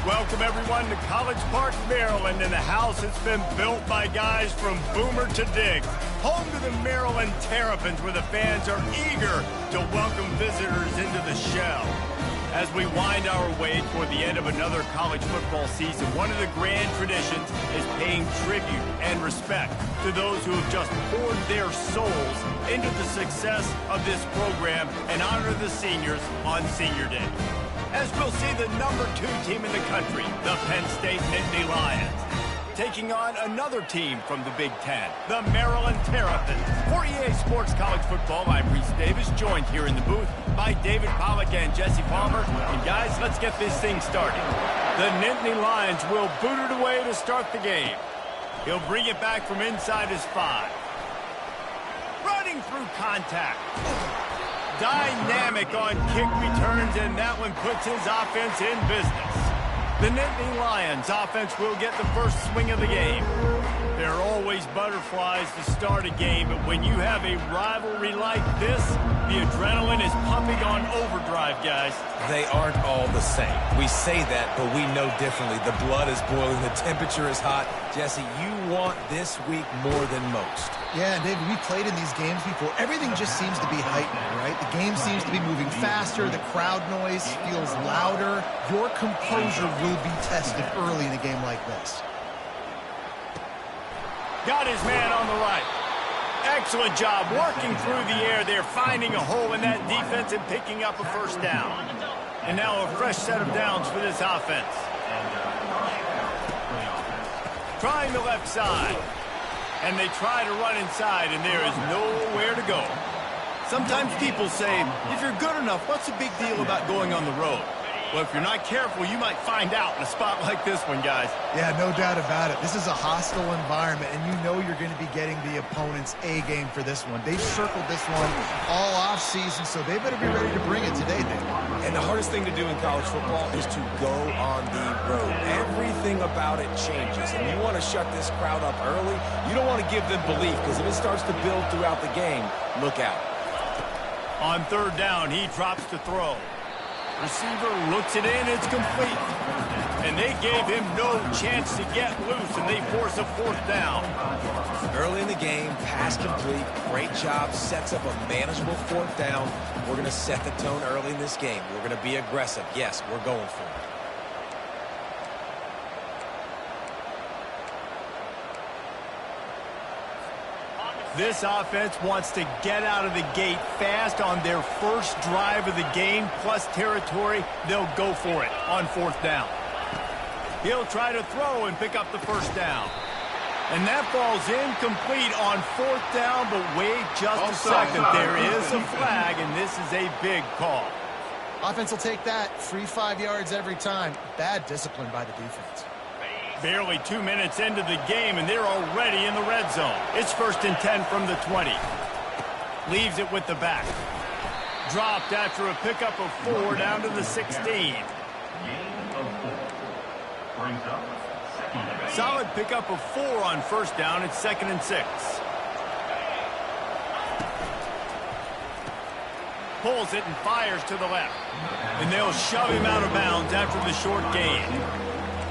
Welcome, everyone, to College Park, Maryland, in a house that's been built by guys from Boomer to Diggs. Home to the Maryland Terrapins, where the fans are eager to welcome visitors into the shell. As we wind our way toward the end of another college football season, one of the grand traditions is paying tribute and respect to those who have just poured their souls into the success of this program and honor the seniors on Senior Day. As we'll see the number 2 team in the country, the Penn State Nittany Lions, taking on another team from the Big Ten, the Maryland Terrapins. For EA Sports College Football, I'm Reese Davis, joined here in the booth by David Pollack and Jesse Palmer. And guys, let's get this thing started. The Nittany Lions will boot it away to start the game. He'll bring it back from inside his 5. Running through contact. Dynamic on kick returns, and that one puts his offense in business. The Nittany Lions offense will get the first swing of the game. There are always butterflies to start a game, but when you have a rivalry like this, the adrenaline is pumping on overdrive, guys. They aren't all the same. We say that, but we know differently. The blood is boiling. The temperature is hot. Jesse, you want this week more than most. Yeah, David, we played in these games before. Everything just seems to be heightened, right? The game seems to be moving faster. The crowd noise feels louder. Your composure will be tested early in a game like this. Got his man on the right. Excellent job working through the air there, finding a hole in that defense and picking up a first down. And now a fresh set of downs for this offense. Trying the left side. And they try to run inside, and there is nowhere to go. Sometimes people say, if you're good enough, what's the big deal about going on the road? Well, if you're not careful, you might find out in a spot like this one, guys. Yeah, no doubt about it. This is a hostile environment, and you know you're going to be getting the opponent's A game for this one. They've circled this one all offseason, so they better be ready to bring it today, Dave. And the hardest thing to do in college football is to go on the road. Everything about it changes, and you want to shut this crowd up early. You don't want to give them belief, because if it starts to build throughout the game, look out. On third down, he drops to throw. Receiver looks it in, it's complete. And they gave him no chance to get loose, and they force a fourth down. Early in the game, pass complete, great job, sets up a manageable fourth down. We're going to set the tone early in this game. We're going to be aggressive. Yes, we're going for it. This offense wants to get out of the gate fast on their first drive of the game, plus territory. They'll go for it on fourth down. He'll try to throw and pick up the first down. And that falls incomplete on fourth down, but wait just a second. There is a flag, and this is a big call. Offense will take that. Free 5 yards every time. Bad discipline by the defense. Barely 2 minutes into the game, and they're already in the red zone. It's 1st and 10 from the 20. Leaves it with the back. Dropped after a pickup of 4 down to the 16. Solid pickup of 4 on first down. It's 2nd and 6. Pulls it and fires to the left. And they'll shove him out of bounds after the short gain.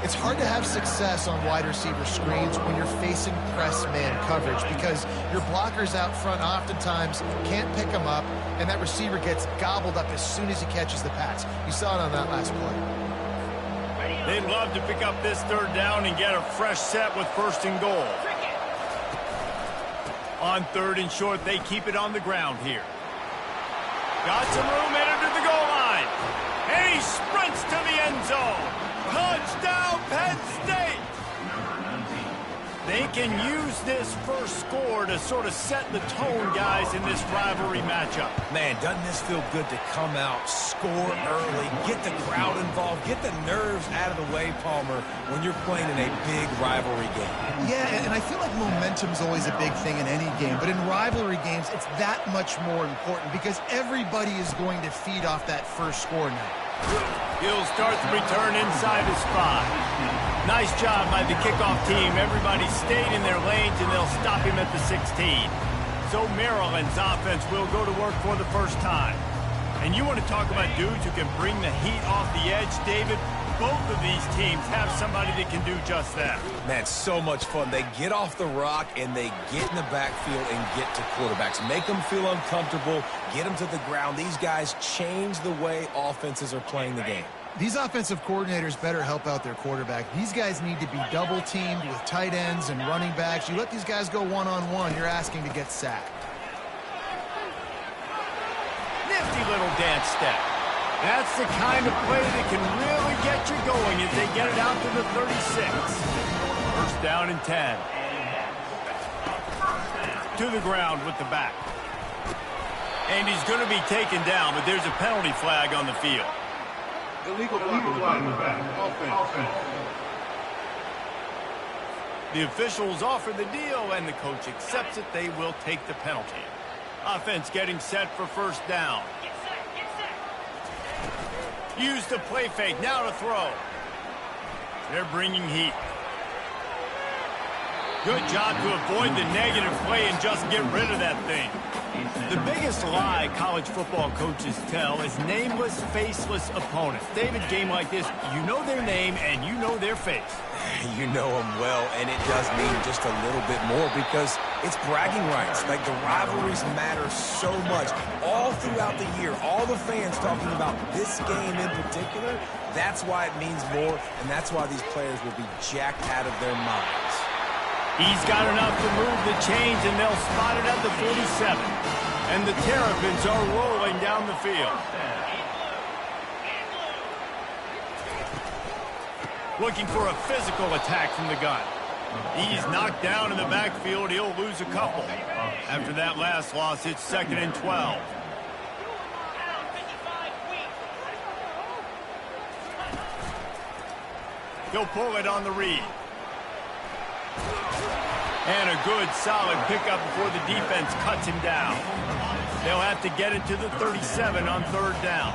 It's hard to have success on wide receiver screens when you're facing press man coverage because your blockers out front oftentimes can't pick them up, and that receiver gets gobbled up as soon as he catches the pass. You saw it on that last play. They'd love to pick up this third down and get a fresh set with 1st and goal. On 3rd and short, they keep it on the ground here. Got some room headed to the goal line. And he sprints to the end zone. Touchdown, Penn State! They can use this first score to sort of set the tone, guys, in this rivalry matchup. Man, doesn't this feel good to come out, score early, get the crowd involved, get the nerves out of the way, Palmer, when you're playing in a big rivalry game? Yeah, and I feel like momentum's always a big thing in any game, but in rivalry games, it's that much more important because everybody is going to feed off that first score now. He'll start the return inside his 5. Nice job by the kickoff team. Everybody stayed in their lanes, and they'll stop him at the 16. So Maryland's offense will go to work for the first time. And you want to talk about dudes who can bring the heat off the edge, David? both of these teams have somebody that can do just that. Man, so much fun. They get off the rock and they get in the backfield and get to quarterbacks. Make them feel uncomfortable, get them to the ground. These guys change the way offenses are playing the game. These offensive coordinators better help out their quarterback. These guys need to be double-teamed with tight ends and running backs. You let these guys go one-on-one, you're asking to get sacked. Nifty little dance step. That's the kind of play that can really get you going as they get it out to the 36. First down and 10. To the ground with the back. And he's going to be taken down, but there's a penalty flag on the field. Illegal flag in the back. Offense. The officials offer the deal, and the coach accepts it. They will take the penalty. Offense getting set for first down. Use the play fake. Now to throw. They're bringing heat. Good job to avoid the negative play and just get rid of that thing. The biggest lie college football coaches tell is nameless, faceless opponents. David, game like this, you know their name and you know their face. You know them well, and it does mean just a little bit more because it's bragging rights. Like, the rivalries matter so much all throughout the year. All the fans talking about this game in particular, that's why it means more, and that's why these players will be jacked out of their minds. He's got enough to move the chains, and they'll spot it at the 47. And the Terrapins are rolling down the field. Looking for a physical attack from the gun. He's knocked down in the backfield. He'll lose a couple. After that last loss, it's 2nd and 12. He'll pull it on the read. And a good, solid pickup before the defense cuts him down. They'll have to get it to the 37 on third down.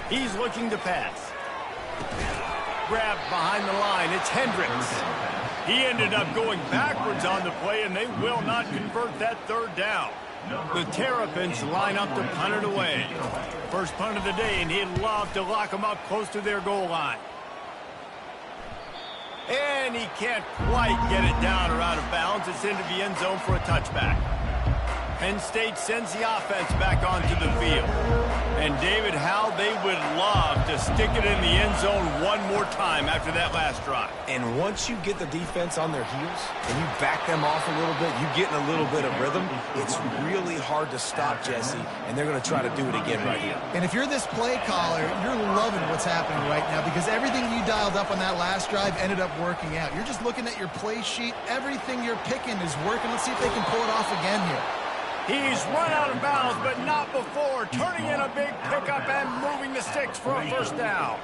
He's looking to pass. Grabbed behind the line. It's Hendricks. He ended up going backwards on the play, and they will not convert that third down. The Terrapins line up to punt it away. First punt of the day, and he'd love to lock them up close to their goal line. And he can't quite get it down or out of bounds. It's into the end zone for a touchback. Penn State sends the offense back onto the field. And David, how they would love to stick it in the end zone one more time after that last drive. And once you get the defense on their heels and you back them off a little bit, you get in a little bit of rhythm, it's really hard to stop, Jesse, and they're going to try to do it again right here. And if you're this play caller, you're loving what's happening right now because everything you dialed up on that last drive ended up working out. You're just looking at your play sheet. Everything you're picking is working. Let's see if they can pull it off again here. He's run out of bounds, but not before. Turning in a big pickup and moving the sticks for a first down.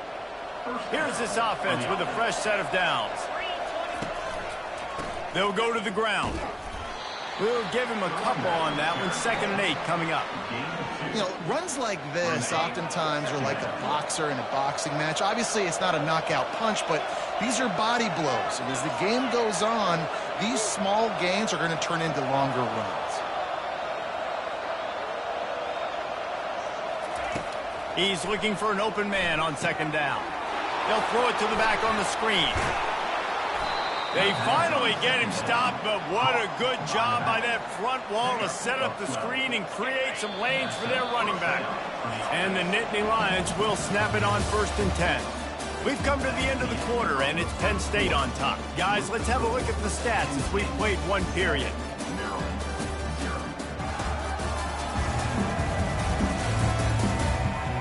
Here's this offense with a fresh set of downs. They'll go to the ground. We'll give him a couple on that one. 2nd and 8 coming up. You know, runs like this oftentimes are like a boxer in a boxing match. Obviously, it's not a knockout punch, but these are body blows. And as the game goes on, these small gains are going to turn into longer runs. He's looking for an open man on 2nd down. They'll throw it to the back on the screen. They finally get him stopped, but what a good job by that front wall to set up the screen and create some lanes for their running back. And the Nittany Lions will snap it on 1st and 10. We've come to the end of the quarter, and it's Penn State on top. Guys, let's have a look at the stats as we've played one period.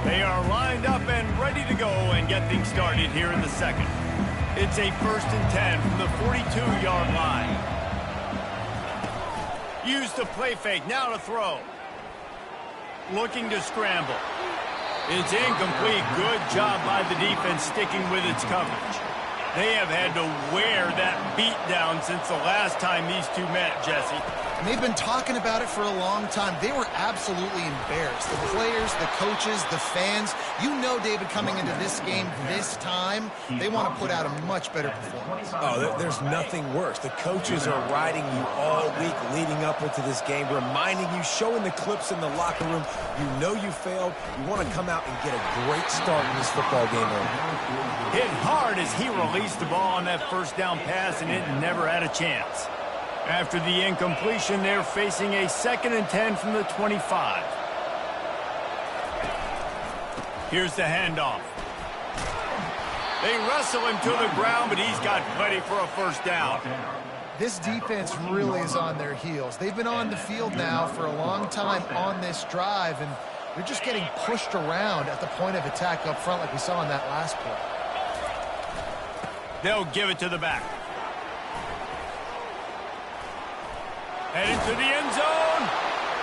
They are lined up and ready to go and get things started here in the second. It's a 1st and 10 from the 42-yard line. Use the play fake, now to throw. Looking to scramble. It's incomplete. Good job by the defense sticking with its coverage. They have had to wear that beat down since the last time these two met, Jesse. And they've been talking about it for a long time. They were absolutely embarrassed. The players, the coaches, the fans. You know, David, coming into this game this time, they want to put out a much better performance. Oh, there's nothing worse. The coaches are riding you all week leading up into this game, reminding you, showing the clips in the locker room. You know you failed. You want to come out and get a great start in this football game. Hit hard as he released the ball on that first down pass, and it never had a chance. After the incompletion, they're facing a 2nd and 10 from the 25. Here's the handoff. They wrestle him to the ground, but he's got plenty for a first down. This defense really is on their heels. They've been on the field now for a long time on this drive, and they're just getting pushed around at the point of attack up front like we saw in that last play. They'll give it to the back. Heading to the end zone,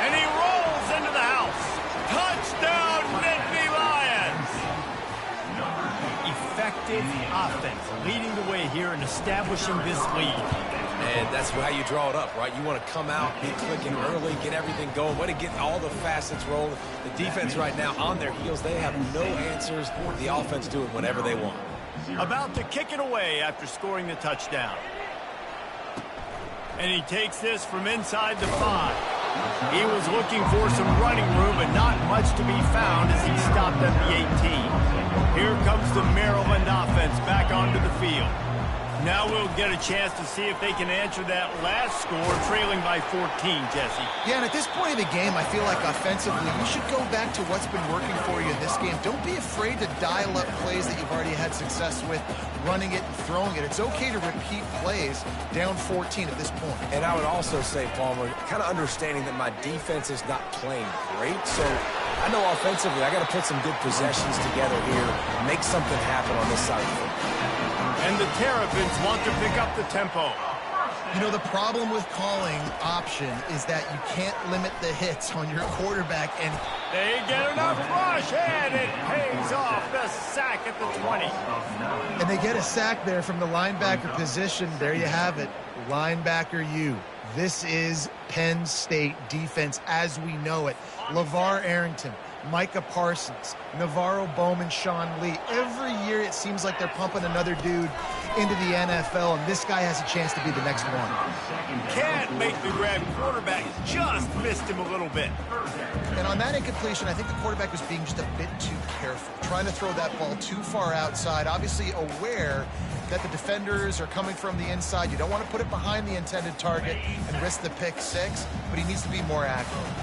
and he rolls into the house. Touchdown, Nittany Lions! Effective offense, leading the way here and establishing this lead. And that's how you draw it up, right? You want to come out, be clicking early, get everything going, want to get all the facets rolling. The defense right now on their heels, they have no answers. The offense doing whatever they want. About to kick it away after scoring the touchdown. And he takes this from inside the 5. He was looking for some running room, but not much to be found as he stopped at the 18. Here comes the Maryland offense back onto the field. Now we'll get a chance to see if they can answer that last score, trailing by 14, Jesse. Yeah, and at this point of the game, I feel like offensively, you should go back to what's been working for you in this game. Don't be afraid to dial up plays that you've already had success with, running it and throwing it. It's okay to repeat plays down 14 at this point. And I would also say, Palmer, kind of understanding that my defense is not playing great, so I know offensively I got to put some good possessions together here, make something happen on this side of the football. And the Terrapins want to pick up the tempo. You know, the problem with calling option is that you can't limit the hits on your quarterback. And they get enough rush, and it pays off. The sack at the 20. And they get a sack there from the linebacker position. There you have it. Linebacker U. This is Penn State defense as we know it. LeVar Arrington, Micah Parsons, Navarro Bowman, Sean Lee. Every year it seems like they're pumping another dude into the NFL, and this guy has a chance to be the next one. Can't make the grab. Quarterback just missed him a little bit. And on that incompletion, I think the quarterback was being just a bit too careful, trying to throw that ball too far outside, obviously aware that the defenders are coming from the inside. You don't want to put it behind the intended target and risk the pick six, but he needs to be more accurate.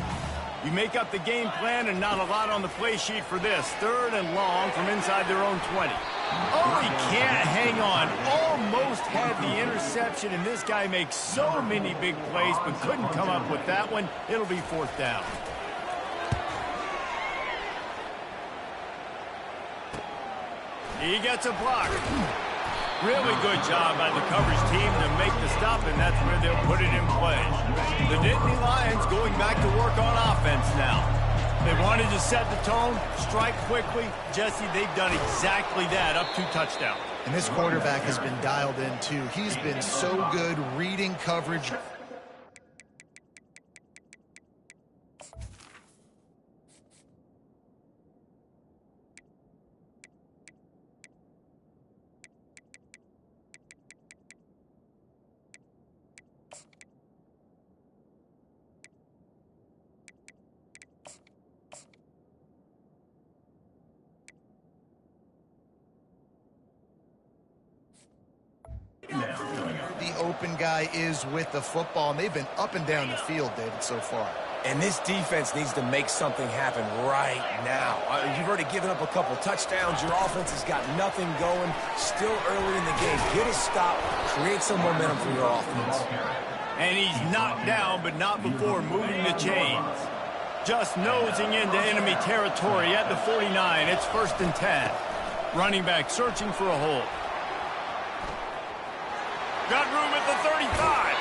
You make up the game plan and not a lot on the play sheet for this. 3rd and long from inside their own 20. Oh, he can't hang on. Almost had the interception, and this guy makes so many big plays, but couldn't come up with that one. It'll be 4th down. He gets a block. Really good job by the coverage team to make the stop, and that's where they'll put it in play. The Nittany Lions going back to work on offense now. They wanted to set the tone, strike quickly. Jesse, they've done exactly that, up 2 touchdowns. And this quarterback has been dialed in, too. He's been so good reading coverage. The open guy is with the football, and they've been up and down the field, David, so far. And this defense needs to make something happen right now. You've already given up a couple touchdowns. Your offense has got nothing going. Still early in the game. Get a stop. Create some momentum for your offense. And he's knocked down, but not before moving the chains. Just nosing into enemy territory at the 49. It's 1st and 10. Running back searching for a hole. Got room at the 35.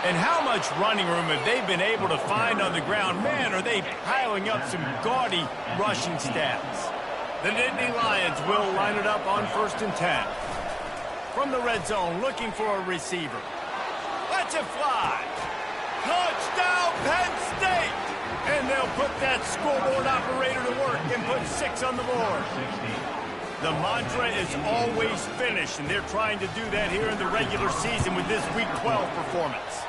And how much running room have they been able to find on the ground? Man, are they piling up some gaudy rushing stats. The Nittany Lions will line it up on 1st and 10. From the red zone, looking for a receiver. Let's it fly. Touchdown, Penn State! And they'll put that scoreboard operator to work and put 6 on the board. The mantra is always finish, and they're trying to do that here in the regular season with this Week 12 performance.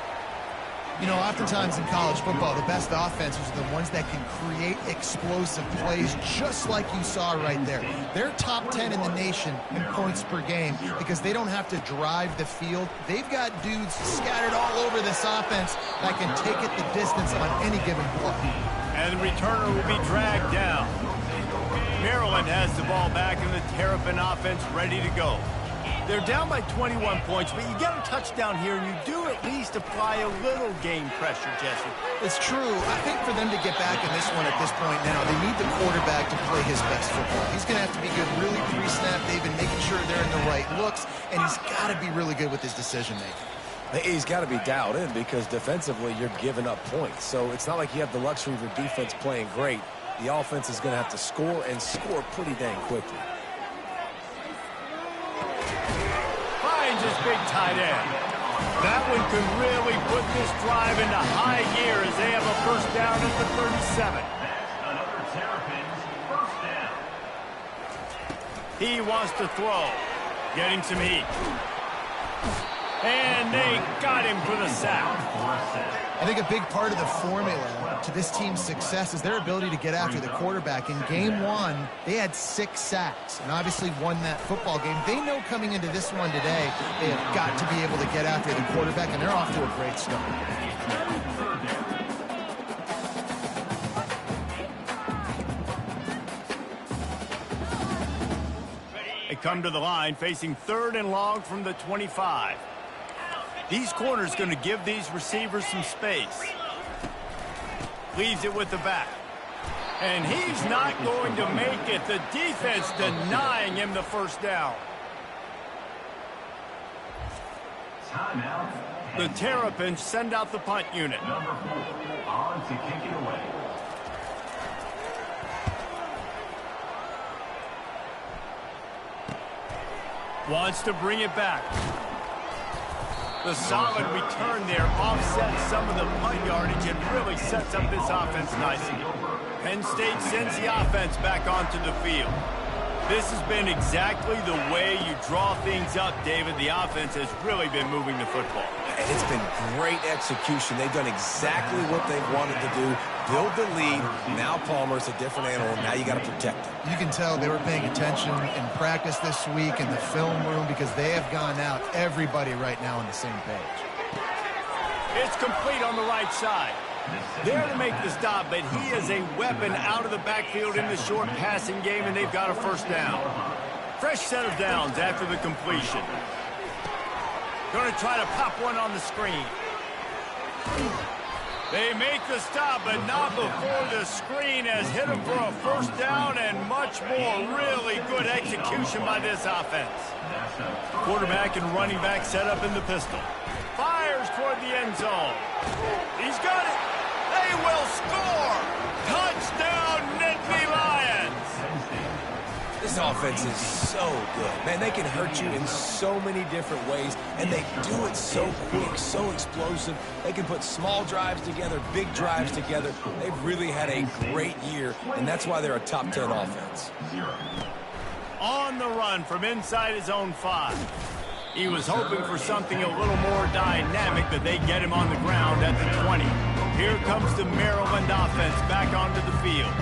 You know, oftentimes in college football, the best offenses are the ones that can create explosive plays, just like you saw right there. They're top 10 in the nation in points per game because they don't have to drive the field. They've got dudes scattered all over this offense that can take it the distance on any given play. And the returner will be dragged down. Maryland has the ball back, and the Terrapin offense ready to go. They're down by 21 points, but you get a touchdown here, and you do at least apply a little game pressure, Jesse. It's true. I think for them to get back in this one at this point now, they need the quarterback to play his best football. He's going to have to be good really pre-snap. They've been making sure they're in the right looks, and he's got to be really good with his decision-making. He's got to be dialed in because defensively you're giving up points. So it's not like you have the luxury of your defense playing great. The offense is going to have to score and score pretty dang quickly. Finds his big tight end. That one could really put this drive into high gear as they have a first down at the 37. Another Terrapins first down. He wants to throw. Getting some heat. And they got him for the sack. I think a big part of the formula to this team's success is their ability to get after the quarterback. In game one, they had 6 sacks and obviously won that football game. They know coming into this one today, they have got to be able to get after the quarterback, and they're off to a great start. They come to the line facing 3rd and long from the 25. These corners going to give these receivers some space. Leaves it with the back. And he's not going to make it. The defense denying him the first down. Timeout. The Terrapins send out the punt unit. Number 4 on to kick it away. Wants to bring it back. The solid return there offsets some of the punt yardage and really sets up this offense nicely. Penn State sends the offense back onto the field. This has been exactly the way you draw things up, David. The offense has really been moving the football. And it's been great execution. They've done exactly what they've wanted to do. Build the lead. Now Palmer's a different animal. Now you got to protect him. You can tell they were paying attention in practice this week in the film room because they have gone out, everybody right now on the same page. It's complete on the right side. There to make the stop, but he is a weapon out of the backfield in the short passing game, and they've got a first down. Fresh set of downs after the completion. Going to try to pop one on the screen. They make the stop, but not before the screen has hit him for a first down and much more. Really good execution by this offense. Quarterback and running back set up in the pistol. Fires toward the end zone. He's got it. They will score. Touchdown, Nittany Lions. This offense is so good. Man, they can hurt you in so many different ways, and they do it so quick, so explosive. They can put small drives together, big drives together. They've really had a great year, and that's why they're a top 10 offense. On the run from inside his own 5. He was hoping for something a little more dynamic, but they get him on the ground at the 20. Here comes the Maryland offense back onto the field.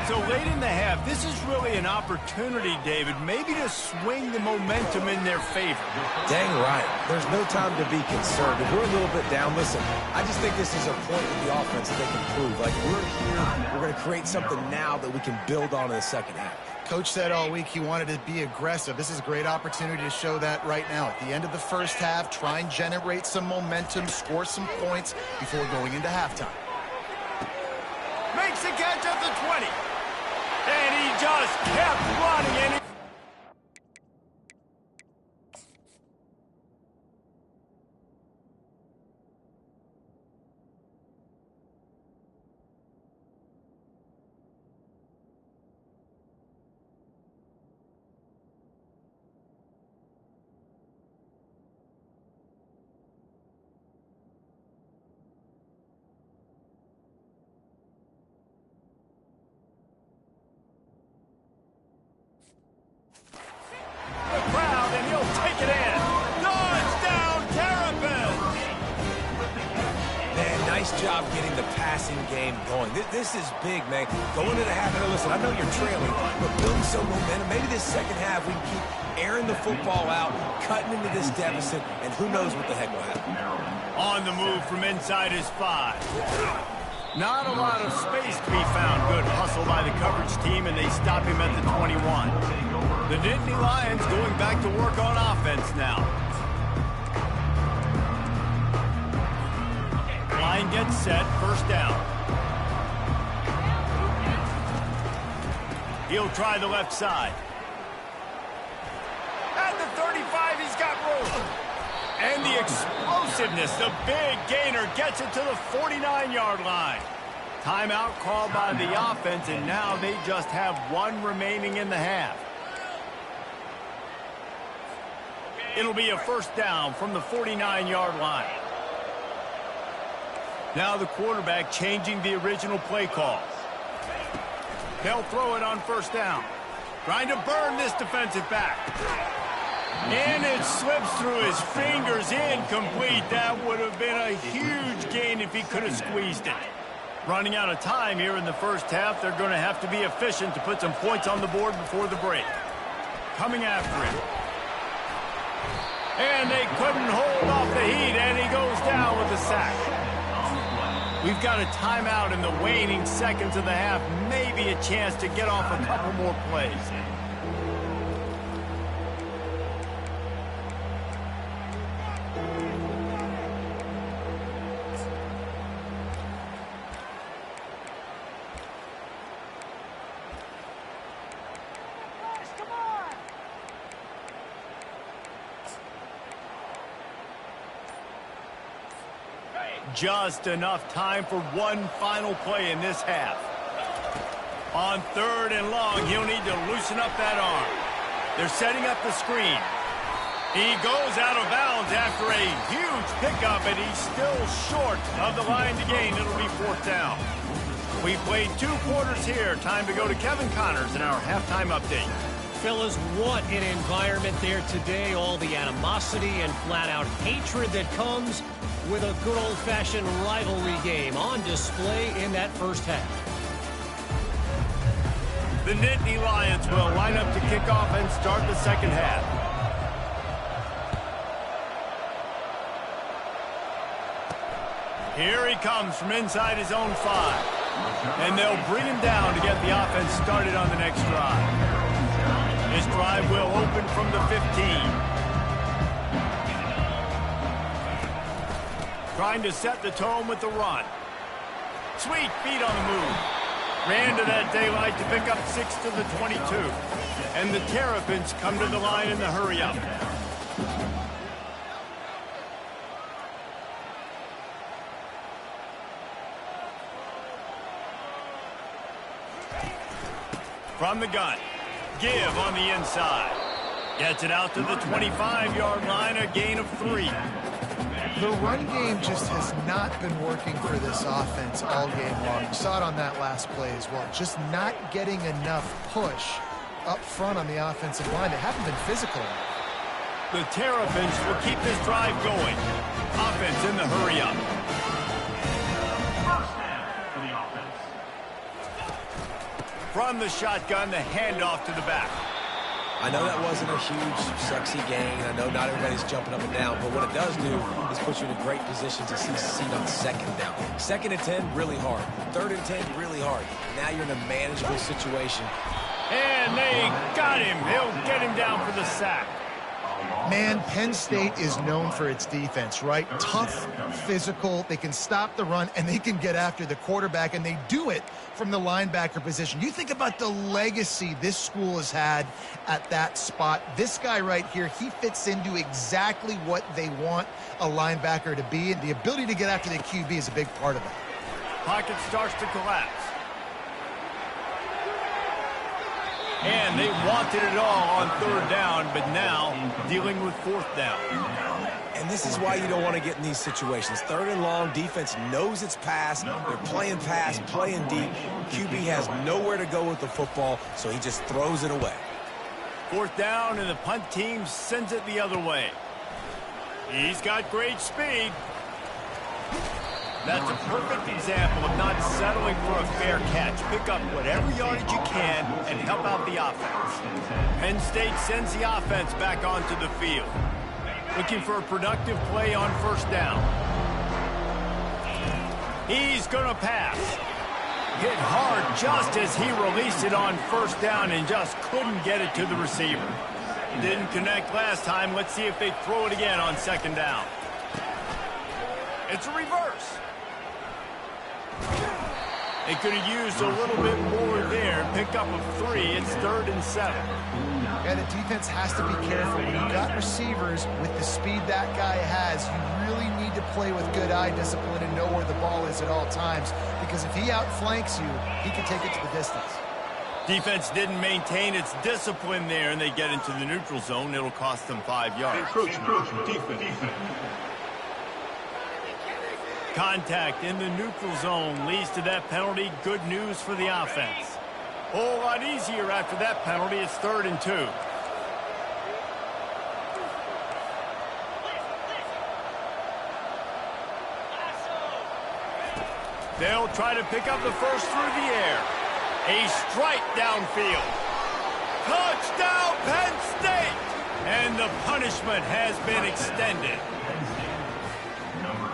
So late in the half, this is really an opportunity, David, maybe to swing the momentum in their favor. Dang right. There's no time to be concerned. If we're a little bit down, listen, I just think this is a point with the offense that they can prove. Like, we're here, we're going to create something now that we can build on in the second half. Coach said all week he wanted to be aggressive. This is a great opportunity to show that right now. At the end of the first half, try and generate some momentum, score some points before going into halftime. Makes a catch at the 20. And he just kept running. And passing game going. This is big, man. Going into the half, and listen, I know you're trailing, but building some momentum. Maybe this second half we can keep airing the football out, cutting into this deficit, and who knows what the heck will happen. On the move from inside his 5. Not a lot of space to be found. Good hustle by the coverage team, and they stop him at the 21. The Nittany Lions going back to work on offense now. Line gets set, first down. He'll try the left side. At the 35, he's got room. And the explosiveness, the big gainer gets it to the 49-yard line. Timeout called by the offense, and now they just have one remaining in the half. It'll be a first down from the 49-yard line. Now the quarterback changing the original play call. They'll throw it on first down. Trying to burn this defensive back. And it slips through his fingers, incomplete. That would have been a huge gain if he could have squeezed it. Running out of time here in the first half. They're going to have to be efficient to put some points on the board before the break. Coming after him. And they couldn't hold off the heat, and he goes down with a sack. We've got a timeout in the waning seconds of the half. Maybe a chance to get off a couple more plays. Just enough time for one final play in this half. On 3rd and long, he'll need to loosen up that arm. They're setting up the screen. He goes out of bounds after a huge pickup, and he's still short of the line to gain. It'll be 4th down. We played 2 quarters here. Time to go to Kevin Connors in our halftime update. Fellas, what an environment there today. All the animosity and flat-out hatred that comes with a good old-fashioned rivalry game on display in that first half. The Nittany Lions will line up to kick off and start the second half. Here he comes from inside his own 5. And they'll bring him down to get the offense started on the next drive. This drive will open from the 15. Trying to set the tone with the run. Sweet feet on the move. Ran to that daylight to pick up 6 to the 22. And the Terrapins come to the line in the hurry-up. From the gun. Give on the inside. Gets it out to the 25-yard line, a gain of 3. The run game just has not been working for this offense all game long. You saw it on that last play as well. Just not getting enough push up front on the offensive line. They haven't been physical enough. The Terrapins will keep this drive going. Offense in the hurry-up. First down for the offense. From the shotgun, the handoff to the back. I know that wasn't a huge, sexy gain. I know not everybody's jumping up and down, but what it does do is put you in a great position to succeed on 2nd down. 2nd and 10, really hard. 3rd and 10, really hard. Now you're in a manageable situation. And they got him. They'll get him down for the sack. Man, Penn State is known for its defense, right? Tough, physical, they can stop the run, and they can get after the quarterback, and they do it from the linebacker position. You think about the legacy this school has had at that spot. This guy right here, he fits into exactly what they want a linebacker to be, and the ability to get after the QB is a big part of it. Pocket starts to collapse. And they wanted it all on 3rd down, but now dealing with 4th down. And this is why you don't want to get in these situations. 3rd and long, defense knows it's pass. They're playing pass, playing deep. QB has nowhere to go with the football, so he just throws it away. 4th down, and the punt team sends it the other way. He's got great speed. That's a perfect example of not settling for a fair catch. Pick up whatever yardage you can and help out the offense. Penn State sends the offense back onto the field. Looking for a productive play on first down. He's going to pass. Hit hard just as he released it on first down and just couldn't get it to the receiver. Didn't connect last time. Let's see if they throw it again on second down. It's a reverse. They could have used a little bit more there. Pick up of 3. It's 3rd and 7. Yeah, the defense has to be careful. When you've got receivers with the speed that guy has, you really need to play with good eye discipline and know where the ball is at all times. Because if he outflanks you, he can take it to the distance. Defense didn't maintain its discipline there, and they get into the neutral zone. It'll cost them 5 yards. Encroachment. Defense. Contact in the neutral zone leads to that penalty. Good news for the offense. A whole lot easier after that penalty. It's 3rd and 2. They'll try to pick up the first through the air. A strike downfield. Touchdown, Penn State! And the punishment has been extended.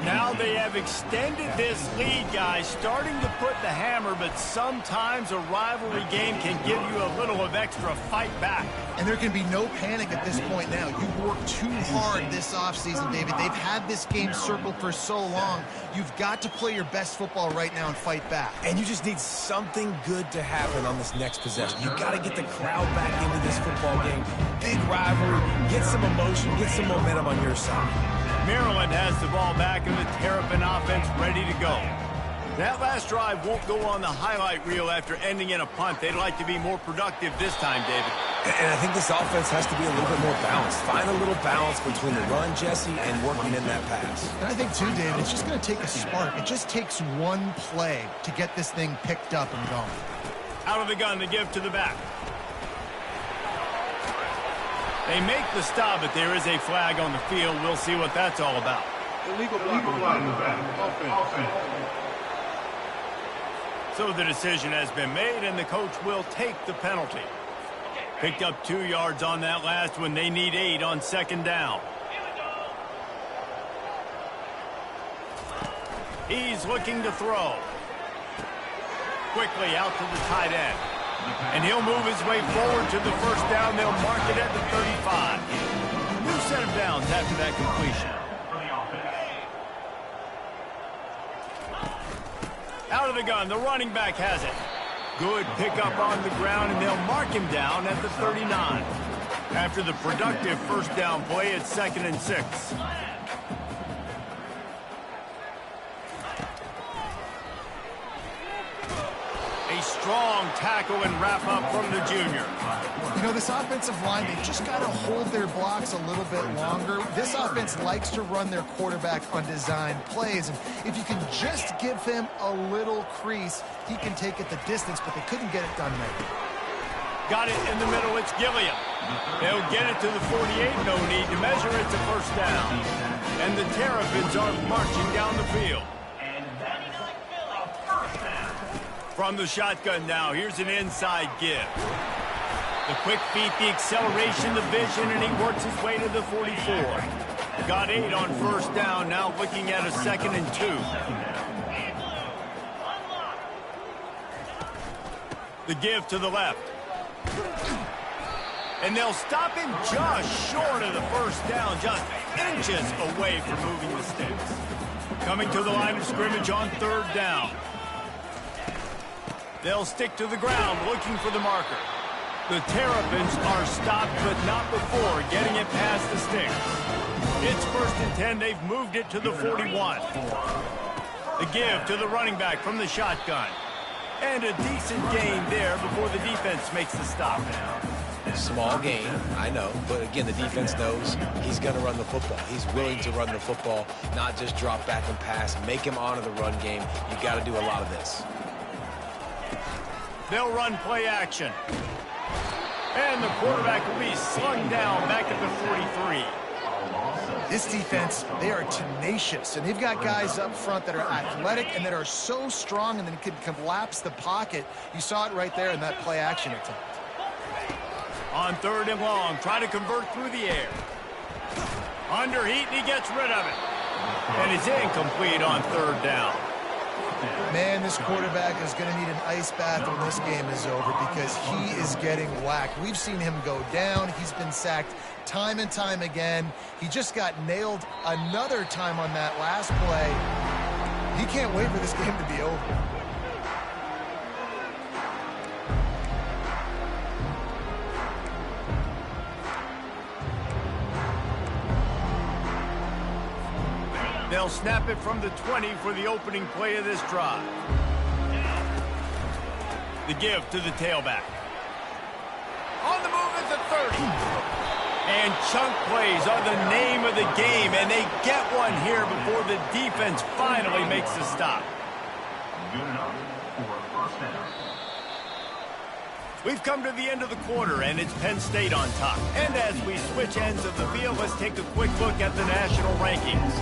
Now they have extended this lead, guys, starting to put the hammer, but sometimes a rivalry game can give you a little of extra fight back. And there can be no panic at this point now. You've worked too hard this offseason, David. They've had this game circled for so long. You've got to play your best football right now and fight back. And you just need something good to happen on this next possession. You've got to get the crowd back into this football game. Big rivalry. Get some emotion. Get some momentum on your side. Maryland has the ball back and the Terrapin offense ready to go. That last drive won't go on the highlight reel after ending in a punt. They'd like to be more productive this time, David. And I think this offense has to be a little bit more balanced. Find a little balance between the run, Jesse, and working in that pass. And I think, too, David, it's just going to take a spark. It just takes one play to get this thing picked up and going. Out of the gun, the give to the back. They make the stop, but there is a flag on the field. We'll see what that's all about. Illegal block in the back. Offense. So the decision has been made, and the coach will take the penalty. Picked up 2 yards on that last one. They need 8 on second down. He's looking to throw. Quickly out to the tight end. And he'll move his way forward to the first down. They'll mark it at the 35. New set of downs after that completion. Out of the gun, the running back has it. Good pickup on the ground, and they'll mark him down at the 39. After the productive first down play, it's 2nd and 6. A strong tackle and wrap up from the junior. You know, this offensive line, they've just got to hold their blocks a little bit longer. This offense likes to run their quarterback on design plays, and if you can just give him a little crease, he can take it the distance, but they couldn't get it done there. Got it in the middle. It's Gilliam. They'll get it to the 48. No need to measure. It's a first down. And the Terrapins are marching down the field. From the shotgun now, here's an inside give. The quick feet, the acceleration, the vision, and he works his way to the 44. Got 8 on first down, now looking at a 2nd and 2. The give to the left. And they'll stop him just short of the first down, just inches away from moving the sticks. Coming to the line of scrimmage on 3rd down. They'll stick to the ground, looking for the marker. The Terrapins are stopped, but not before getting it past the sticks. It's 1st and 10. They've moved it to the 41. The give to the running back from the shotgun. And a decent gain there before the defense makes the stop. Small gain, I know, but again, the defense knows he's going to run the football. He's willing to run the football, not just drop back and pass, make him honor the run game. You got to do a lot of this. They'll run play action. And the quarterback will be slung down back at the 43. This defense, they are tenacious, and they've got guys up front that are athletic and that are so strong and then can collapse the pocket. You saw it right there in that play action attempt. On 3rd and long, try to convert through the air. Under heat, and he gets rid of it. And it's incomplete on 3rd down. Man, this quarterback is going to need an ice bath when this game is over because he is getting whacked. We've seen him go down. He's been sacked time and time again. He just got nailed another time on that last play. He can't wait for this game to be over. They'll snap it from the 20 for the opening play of this drive. The give to the tailback. On the move is the 30. And chunk plays are the name of the game, and they get one here before the defense finally makes the stop. Good enough for first down. We've come to the end of the quarter, and it's Penn State on top. And as we switch ends of the field, let's take a quick look at the national rankings.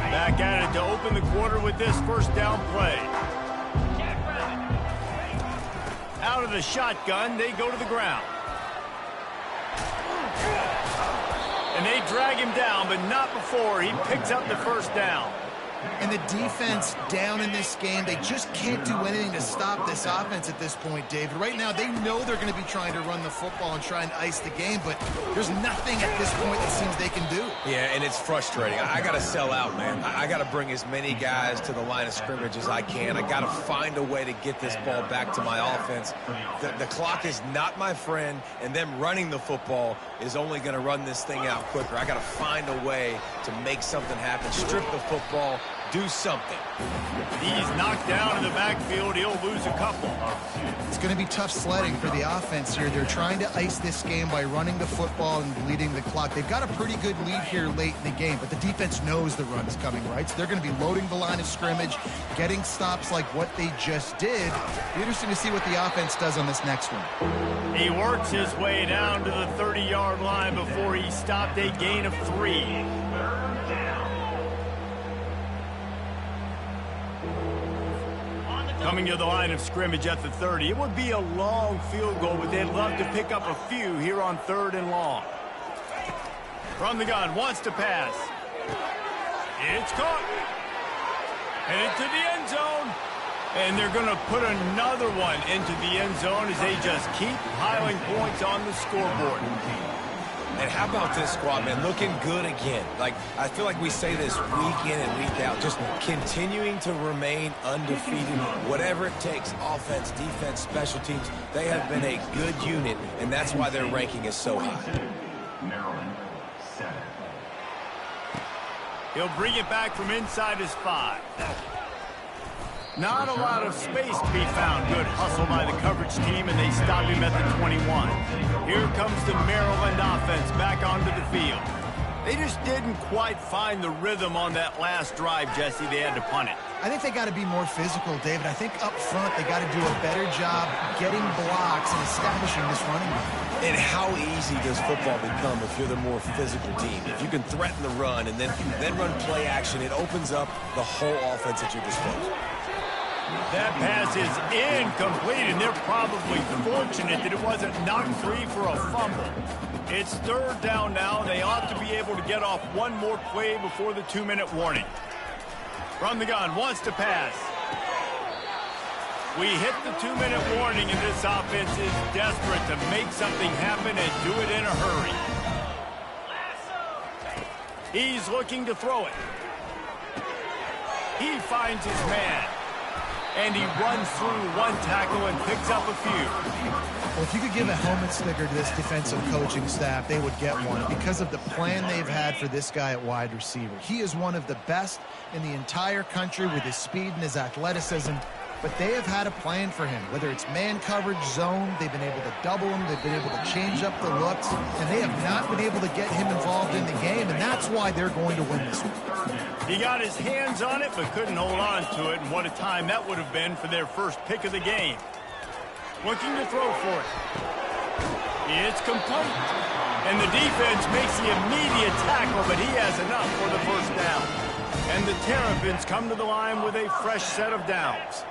Back at it to open the quarter with this first down play. Out of the shotgun, they go to the ground. And they drag him down, but not before he picks up the first down. And the defense down in this game, they just can't do anything to stop this offense at this point, David. Right now, they know they're going to be trying to run the football and try and ice the game, but there's nothing at this point that seems they can do. Yeah, and it's frustrating. I got to sell out, man. I got to bring as many guys to the line of scrimmage as I can. I got to find a way to get this ball back to my offense. The clock is not my friend, and them running the football is only going to run this thing out quicker. I got to find a way to make something happen, strip the football, do something. He's knocked down in the backfield. He'll lose a couple. It's going to be tough sledding for the offense here. They're trying to ice this game by running the football and bleeding the clock. They've got a pretty good lead here late in the game, but the defense knows the run is coming, right? So they're going to be loading the line of scrimmage, getting stops like what they just did. Be interesting to see what the offense does on this next one. He works his way down to the 30-yard line before he stopped a gain of 3. Coming to the line of scrimmage at the 30. It would be a long field goal, but they'd love to pick up a few here on 3rd and long. From the gun, wants to pass. It's caught. And into the end zone. And they're going to put another one into the end zone as they just keep piling points on the scoreboard. And how about this squad, man? Looking good again. Like, I feel like we say this week in and week out, just continuing to remain undefeated. Whatever it takes, offense, defense, special teams, they have been a good unit, and that's why their ranking is so high. Maryland, 7. He'll bring it back from inside his 5. Not a lot of space to be found. Good hustle by the coverage team, and they stop him at the 21. Here comes the Maryland offense back onto the field. They just didn't quite find the rhythm on that last drive, Jesse. They had to punt it. I think they got to be more physical, David. I think up front they got to do a better job getting blocks and establishing this running game. And how easy does football become if you're the more physical team? If you can threaten the run and then run play action, it opens up the whole offense at your disposal. That pass is incomplete, and they're probably fortunate that it wasn't knocked free for a fumble. It's 3rd down now. They ought to be able to get off one more play before the 2-minute warning. From the gun, wants to pass. We hit the 2-minute warning, and this offense is desperate to make something happen and do it in a hurry. He's looking to throw it. He finds his man. And he runs through one tackle and picks up a few. Well, if you could give a helmet sticker to this defensive coaching staff, they would get one because of the plan they've had for this guy at wide receiver. He is one of the best in the entire country with his speed and his athleticism. but they have had a plan for him. Whether it's man coverage, zone, they've been able to double him, they've been able to change up the looks, and they have not been able to get him involved in the game, and that's why they're going to win this one. He got his hands on it, but couldn't hold on to it, and what a time that would have been for their first pick of the game. Looking to throw for it. It's complete. And the defense makes the immediate tackle, but he has enough for the first down. And the Terrapins come to the line with a fresh set of downs.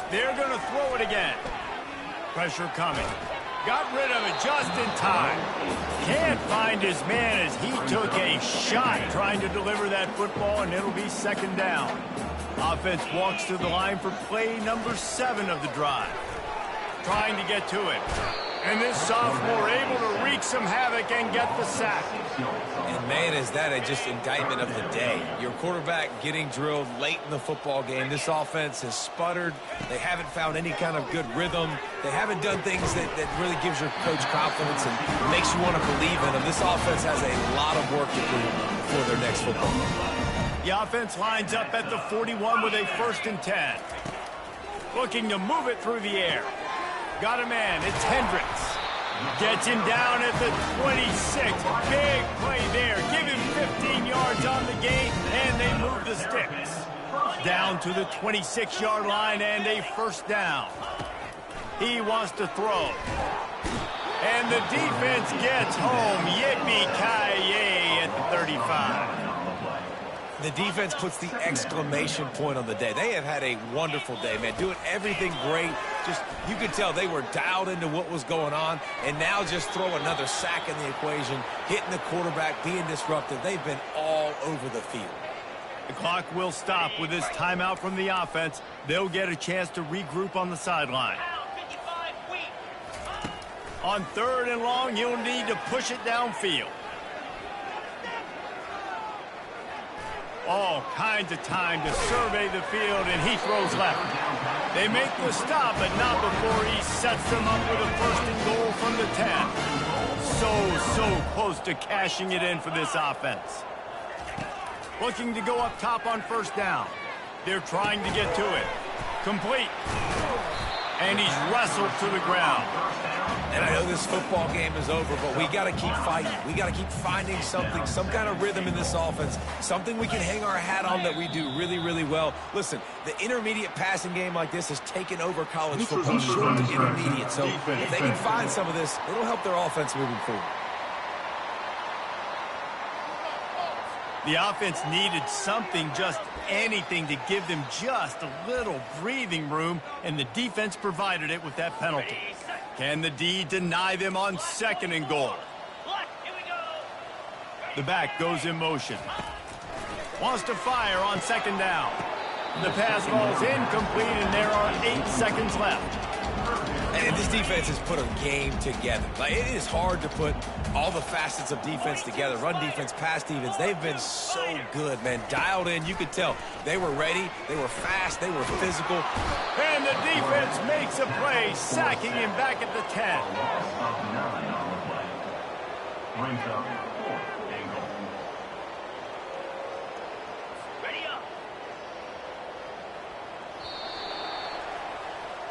They're going to throw it again. Pressure coming. Got rid of it just in time. Can't find his man as he took a shot trying to deliver that football, and it'll be second down. Offense walks to the line for play number 7 of the drive. Trying to get to it. And this sophomore able to wreak some havoc and get the sack. And, man, is that just indictment of the day. Your quarterback getting drilled late in the football game. This offense has sputtered. They haven't found any kind of good rhythm. They haven't done things that really gives your coach confidence and makes you want to believe in them. This offense has a lot of work to do before their next football game. The offense lines up at the 41 with a 1st and 10. Looking to move it through the air. Got a man. It's Hendricks. Gets him down at the 26. Big play there. Give him 15 yards on the gain, and they move the sticks. Down to the 26-yard line and a first down. He wants to throw. And the defense gets home. Yippee-ki-yay at the 35. The defense puts the exclamation point on the day. They have had a wonderful day, man. Doing everything great. Just, you could tell they were dialed into what was going on. And now just throw another sack in the equation, hitting the quarterback, being disruptive. They've been all over the field. The clock will stop with this timeout from the offense. They'll get a chance to regroup on the sideline. On 3rd and long, you'll need to push it downfield. All kinds of time to survey the field, and he throws left. They make the stop, but not before he sets them up with a 1st and goal from the 10. So close to cashing it in for this offense. Looking to go up top on 1st down. They're trying to get to it. Complete. And he's wrestled to the ground. And I know this football game is over, but we got to keep fighting. We got to keep finding something, some kind of rhythm in this offense, something we can hang our hat on that we do really, really well. Listen, the intermediate passing game like this has taken over college football, short to intermediate. So if they can find some of this, it'll help their offense moving forward. The offense needed something, just anything, to give them just a little breathing room, and the defense provided it with that penalty. Can the D deny them on 2nd and goal? The back goes in motion. Wants to fire on 2nd down. The pass ball's incomplete, and there are 8 seconds left. And this defense has put a game together. Like, it is hard to put all the facets of defense together. Run defense, pass defense. They've been so good, man. Dialed in. You could tell they were ready. They were fast. They were physical. And the defense makes a play, sacking him back at the 10. Brings up 4th and goal.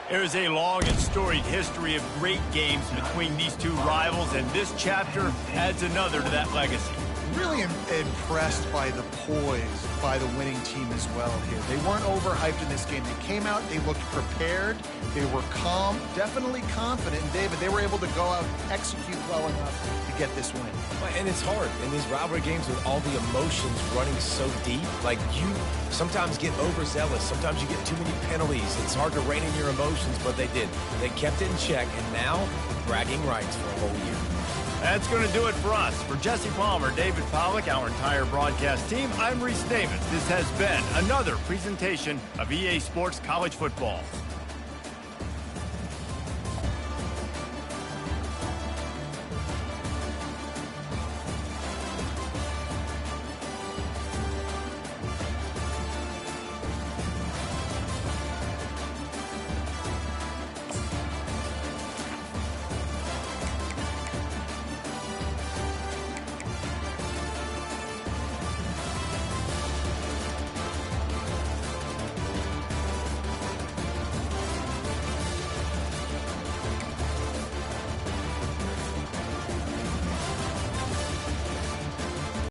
There's a long and storied history of great games between these two rivals, and this chapter adds another to that legacy. Really impressed by the poise by the winning team as well here. They weren't overhyped in this game. They came out, they looked prepared, they were calm, definitely confident. And David, they were able to go out and execute well enough to get this win. And it's hard in these rivalry games with all the emotions running so deep. Like, you sometimes get overzealous. Sometimes you get too many penalties. It's hard to rein in your emotions, but they did. They kept it in check, and now bragging rights for a whole year. That's going to do it for us. For Jesse Palmer, David Pollack, our entire broadcast team, I'm Reese Davis. This has been another presentation of EA Sports College Football.